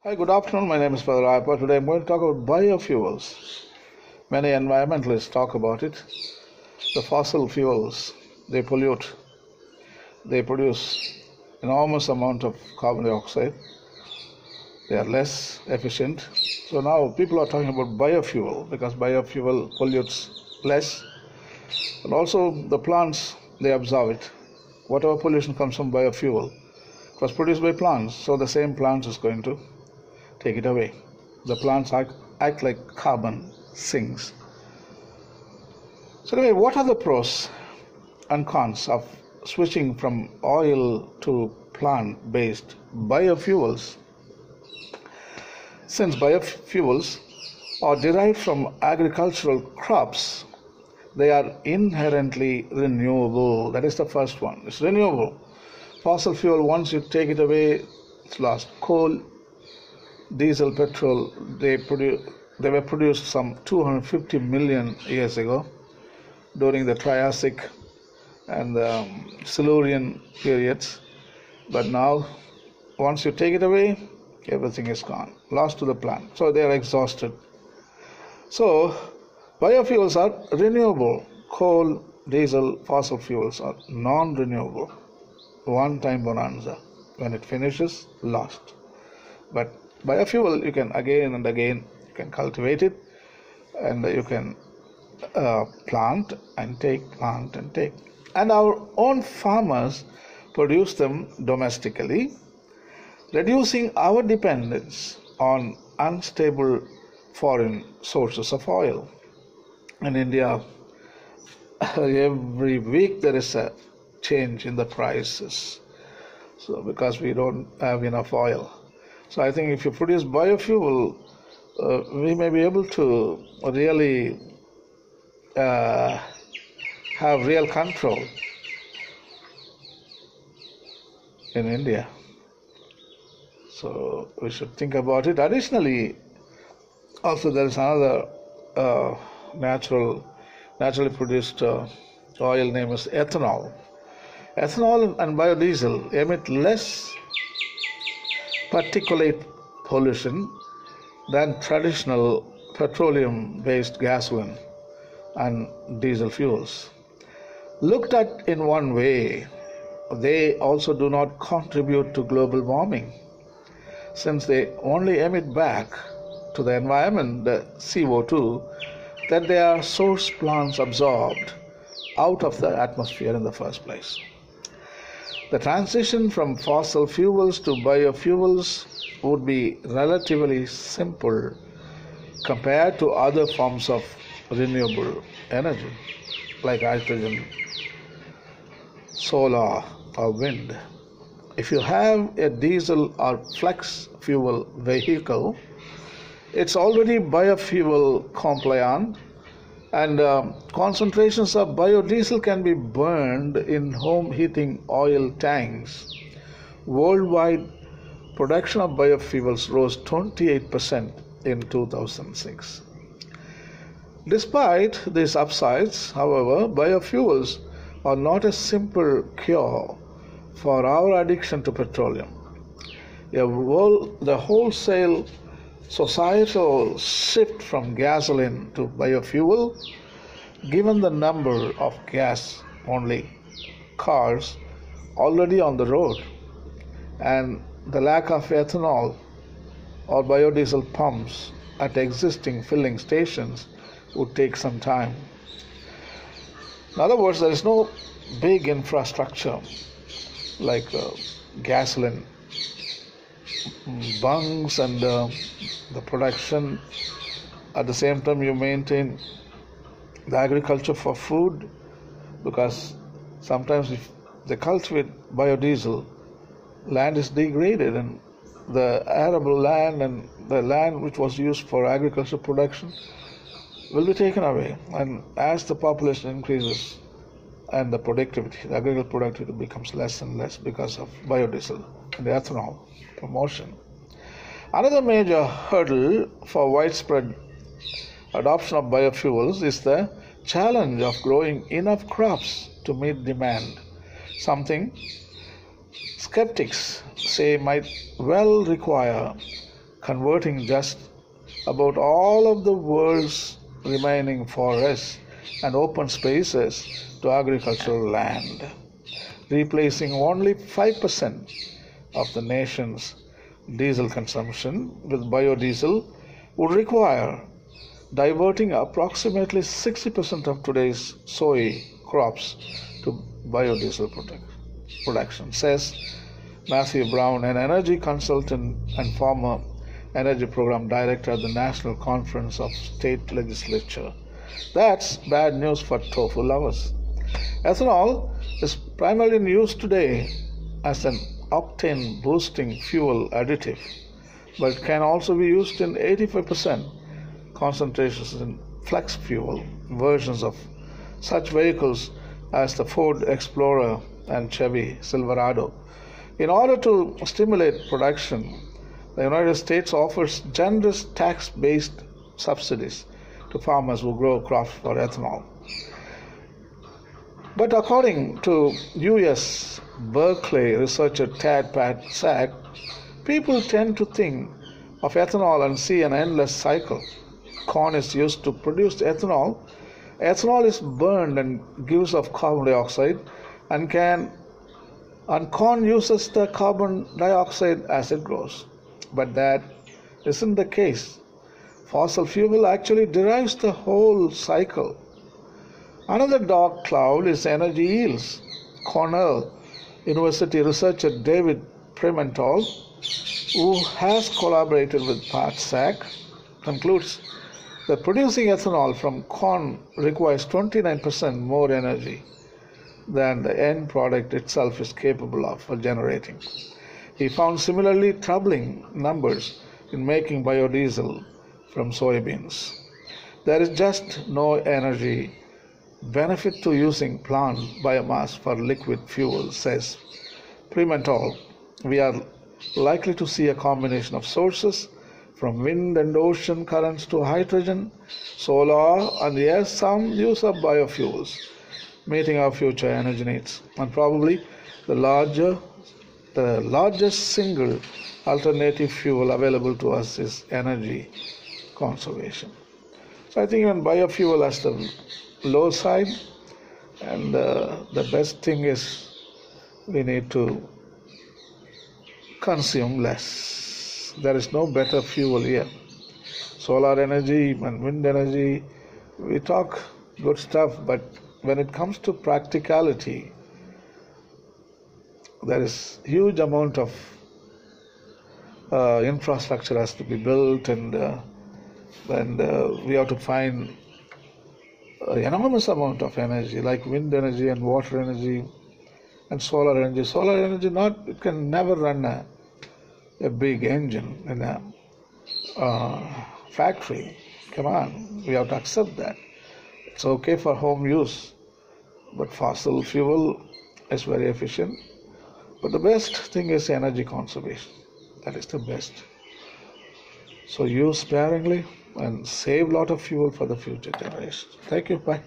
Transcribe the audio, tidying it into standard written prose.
Hi, good afternoon. My name is Father Rayappa. Today I'm going to talk about biofuels. Many environmentalists talk about it. The fossil fuels, they pollute, they produce enormous amount of carbon dioxide. They are less efficient. So now people are talking about biofuel because biofuel pollutes less. And also the plants, they absorb it. Whatever pollution comes from biofuel, it was produced by plants. So the same plants is going to take it away. The plants act like carbon sinks. So anyway, what are the pros and cons of switching from oil to plant-based biofuels? Since biofuels are derived from agricultural crops, they are inherently renewable. That is the first one. It's renewable. Fossil fuel, once you take it away, it's lost. Coal, diesel, petrol, they were produced some 250 million years ago during the Triassic and the Silurian periods. But now, once you take it away, everything is gone, lost to the plant. So they are exhausted. So biofuels are renewable. Coal, diesel, fossil fuels are non-renewable. One-time bonanza. When it finishes, lost. But biofuel, you can again and again, you can cultivate it, and you can plant and take. And our own farmers produce them domestically, reducing our dependence on unstable foreign sources of oil. In India, every week there is a change in the prices, so because we don't have enough oil. So I think if you produce biofuel, we may be able to really have real control in India. So we should think about it. Additionally, also there is another naturally produced oil named as ethanol. Ethanol and biodiesel emit less particulate pollution than traditional petroleum-based gasoline and diesel fuels. Looked at in one way, they also do not contribute to global warming, since they only emit back to the environment the CO2 that their source plants absorbed out of the atmosphere in the first place. The transition from fossil fuels to biofuels would be relatively simple compared to other forms of renewable energy like hydrogen, solar, or wind. If you have a diesel or flex fuel vehicle, it's already biofuel compliant, and concentrations of biodiesel can be burned in home heating oil tanks. Worldwide production of biofuels rose 28% in 2006. Despite these upsides, however, biofuels are not a simple cure for our addiction to petroleum. The wholesale societal shift from gasoline to biofuel, given the number of gas-only cars already on the road and the lack of ethanol or biodiesel pumps at existing filling stations, would take some time. In other words, there is no big infrastructure like gasoline bunks and the production. At the same time, you maintain the agriculture for food, because sometimes if they cultivate biodiesel, land is degraded, and the arable land and the land which was used for agricultural production will be taken away. And as the population increases and the agricultural productivity becomes less and less because of biodiesel and the ethanol promotion. Another major hurdle for widespread adoption of biofuels is the challenge of growing enough crops to meet demand, something skeptics say might well require converting just about all of the world's remaining forests and open spaces to agricultural land, replacing only 5% of the nation's diesel consumption with biodiesel would require diverting approximately 60% of today's soy crops to biodiesel production, says Matthew Brown, an energy consultant and former energy program director at the National Conference of State Legislature. That's bad news for tofu lovers. Ethanol is primarily used today as an octane boosting fuel additive, but can also be used in 85% concentrations in flex fuel versions of such vehicles as the Ford Explorer and Chevy Silverado. In order to stimulate production, the United States offers generous tax-based subsidies to farmers who grow crops for ethanol. But according to U.S. Berkeley researcher Tad Pat Sack, people tend to think of ethanol and see an endless cycle. Corn is used to produce ethanol. Ethanol is burned and gives off carbon dioxide, and corn uses the carbon dioxide as it grows. But that isn't the case. Fossil fuel actually derives the whole cycle. Another dark cloud is energy yields. Cornell University researcher David Pimentel, who has collaborated with Pat Sack, concludes that producing ethanol from corn requires 29% more energy than the end product itself is capable of generating. He found similarly troubling numbers in making biodiesel from soybeans. There is just no energy benefit to using plant biomass for liquid fuel, says Pimentel. We are likely to see a combination of sources, from wind and ocean currents to hydrogen, solar, and yes, some use of biofuels, meeting our future energy needs. And probably the largest single alternative fuel available to us is energy conservation. So I think even biofuel has the low side, and the best thing is we need to consume less. There is no better fuel here. Solar energy and wind energy, we talk good stuff, but when it comes to practicality, there is huge amount of infrastructure has to be built, and we have to find enormous amount of energy, like wind energy and water energy and solar energy. Solar energy it can never run a big engine in a factory. Come on, we have to accept that. It's okay for home use, but fossil fuel is very efficient. But the best thing is energy conservation. That is the best. So use sparingly and save a lot of fuel for the future generations. Thank you. Bye.